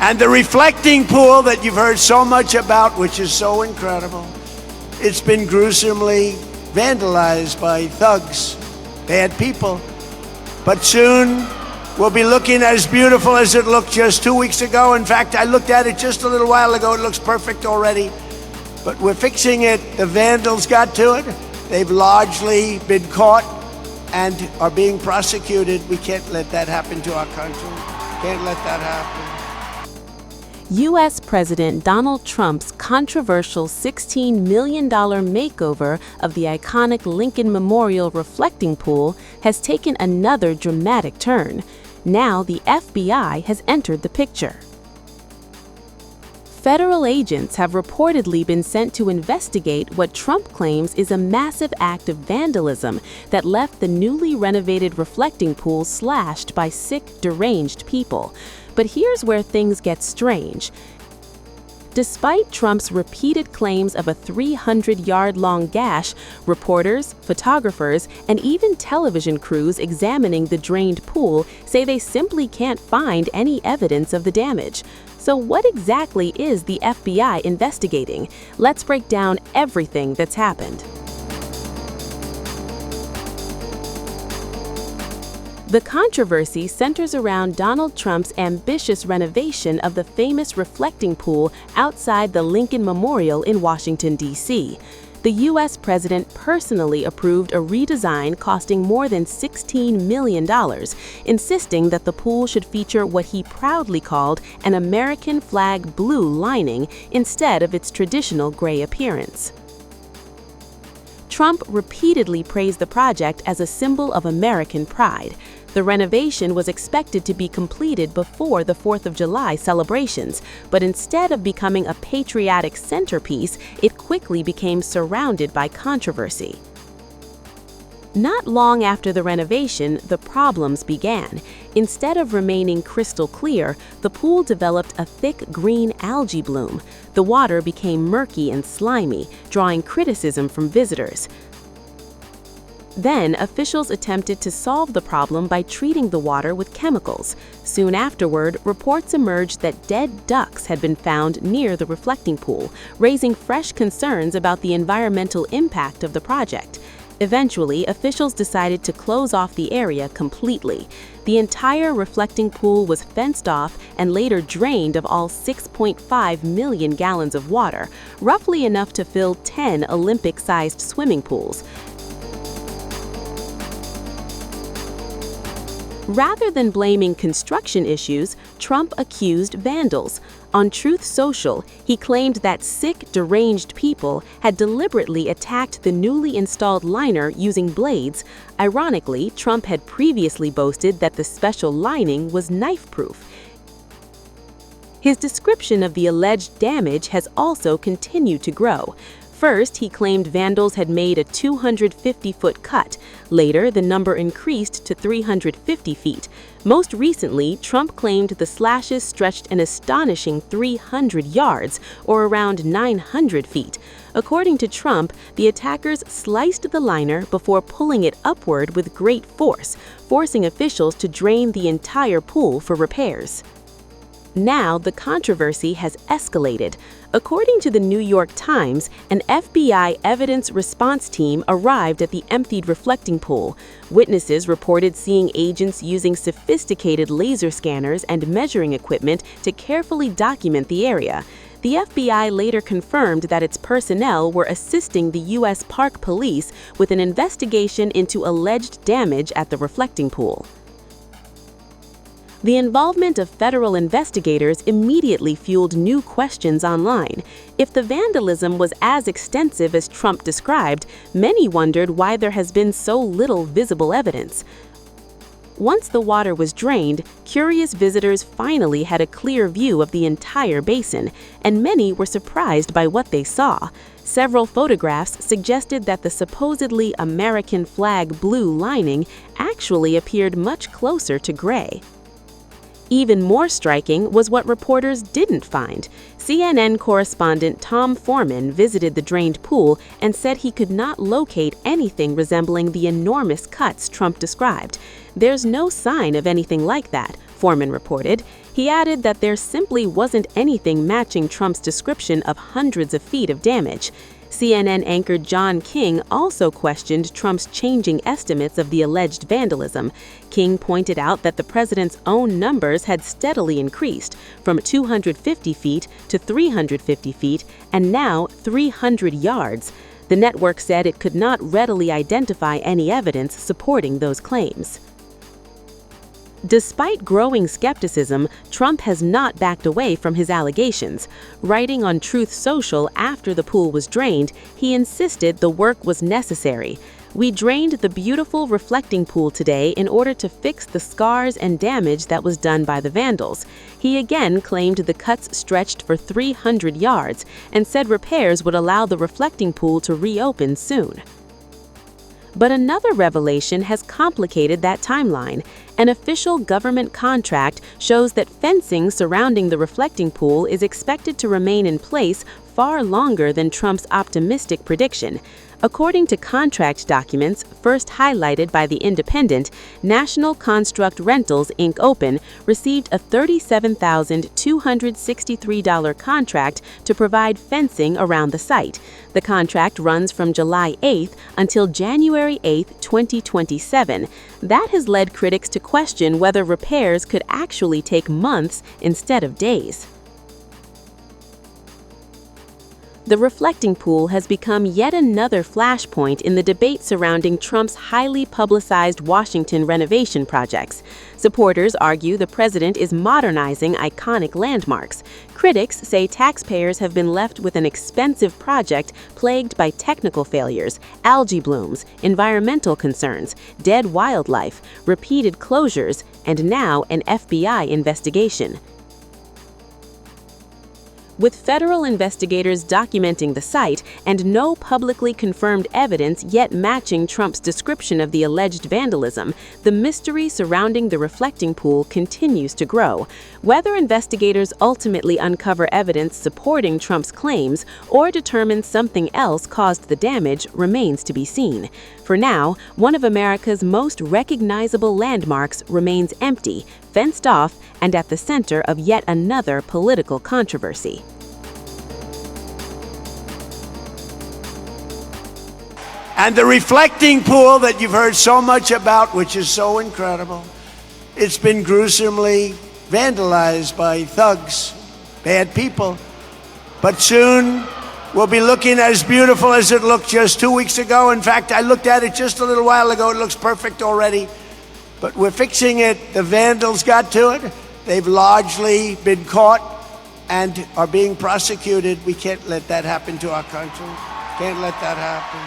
And the reflecting pool that you've heard so much about, which is so incredible, it's been gruesomely vandalized by thugs, bad people. But soon, we'll be looking as beautiful as it looked just 2 weeks ago. In fact, I looked at it just a little while ago. It looks perfect already. But we're fixing it. The vandals got to it. They've largely been caught and are being prosecuted. We can't let that happen to our country. Can't let that happen. U.S. President Donald Trump's controversial $16 million makeover of the iconic Lincoln Memorial reflecting pool has taken another dramatic turn. Now the FBI has entered the picture. Federal agents have reportedly been sent to investigate what Trump claims is a massive act of vandalism that left the newly renovated reflecting pool slashed by sick, deranged people. But here's where things get strange. Despite Trump's repeated claims of a 300-yard-long gash, reporters, photographers, and even television crews examining the drained pool say they simply can't find any evidence of the damage. So what exactly is the FBI investigating? Let's break down everything that's happened. The controversy centers around Donald Trump's ambitious renovation of the famous reflecting pool outside the Lincoln Memorial in Washington, D.C. The U.S. president personally approved a redesign costing more than $16 million, insisting that the pool should feature what he proudly called an American flag blue lining instead of its traditional gray appearance. Trump repeatedly praised the project as a symbol of American pride. The renovation was expected to be completed before the 4th of July celebrations, but instead of becoming a patriotic centerpiece, it quickly became surrounded by controversy. Not long after the renovation, the problems began. Instead of remaining crystal clear, the pool developed a thick green algae bloom. The water became murky and slimy, drawing criticism from visitors. Then, officials attempted to solve the problem by treating the water with chemicals. Soon afterward, reports emerged that dead ducks had been found near the reflecting pool, raising fresh concerns about the environmental impact of the project. Eventually, officials decided to close off the area completely. The entire reflecting pool was fenced off and later drained of all 6.5 million gallons of water, roughly enough to fill 10 Olympic-sized swimming pools. Rather than blaming construction issues, Trump accused vandals. On Truth Social, he claimed that sick, deranged people had deliberately attacked the newly installed liner using blades. Ironically, Trump had previously boasted that the special lining was knife-proof. His description of the alleged damage has also continued to grow. First, he claimed vandals had made a 250-foot cut. Later, the number increased to 350 feet. Most recently, Trump claimed the slashes stretched an astonishing 300 yards, or around 900 feet. According to Trump, the attackers sliced the liner before pulling it upward with great force, forcing officials to drain the entire pool for repairs. Now, the controversy has escalated. According to the New York Times, an FBI evidence response team arrived at the emptied reflecting pool. Witnesses reported seeing agents using sophisticated laser scanners and measuring equipment to carefully document the area. The FBI later confirmed that its personnel were assisting the U.S. Park Police with an investigation into alleged damage at the reflecting pool. The involvement of federal investigators immediately fueled new questions online. If the vandalism was as extensive as Trump described, many wondered why there has been so little visible evidence. Once the water was drained, curious visitors finally had a clear view of the entire basin, and many were surprised by what they saw. Several photographs suggested that the supposedly American flag blue lining actually appeared much closer to gray. Even more striking was what reporters didn't find. CNN correspondent Tom Foreman visited the drained pool and said he could not locate anything resembling the enormous cuts Trump described. There's no sign of anything like that, Foreman reported. He added that there simply wasn't anything matching Trump's description of hundreds of feet of damage. CNN anchor John King also questioned Trump's changing estimates of the alleged vandalism. King pointed out that the president's own numbers had steadily increased from 250 feet to 350 feet and now 300 yards. The network said it could not readily identify any evidence supporting those claims. Despite growing skepticism, Trump has not backed away from his allegations. Writing on Truth Social after the pool was drained, he insisted the work was necessary. "We drained the beautiful reflecting pool today in order to fix the scars and damage that was done by the vandals." He again claimed the cuts stretched for 300 yards and said repairs would allow the reflecting pool to reopen soon. But another revelation has complicated that timeline. An official government contract shows that fencing surrounding the reflecting pool is expected to remain in place far longer than Trump's optimistic prediction. According to contract documents first highlighted by The Independent, National Construct Rentals, Inc. Open received a $37,263 contract to provide fencing around the site. The contract runs from July 8th until January 8th, 2027. That has led critics to question whether repairs could actually take months instead of days. The reflecting pool has become yet another flashpoint in the debate surrounding Trump's highly publicized Washington renovation projects. Supporters argue the president is modernizing iconic landmarks. Critics say taxpayers have been left with an expensive project plagued by technical failures, algae blooms, environmental concerns, dead wildlife, repeated closures, and now an FBI investigation. With federal investigators documenting the site and no publicly confirmed evidence yet matching Trump's description of the alleged vandalism, the mystery surrounding the reflecting pool continues to grow. Whether investigators ultimately uncover evidence supporting Trump's claims or determine something else caused the damage remains to be seen. For now, one of America's most recognizable landmarks remains empty, fenced off, and at the center of yet another political controversy. And the reflecting pool that you've heard so much about, which is so incredible, it's been gruesomely vandalized by thugs, bad people. But soon we'll be looking as beautiful as it looked just 2 weeks ago. In fact, I looked at it just a little while ago. It looks perfect already. But we're fixing it. The vandals got to it. They've largely been caught and are being prosecuted. We can't let that happen to our country. Can't let that happen.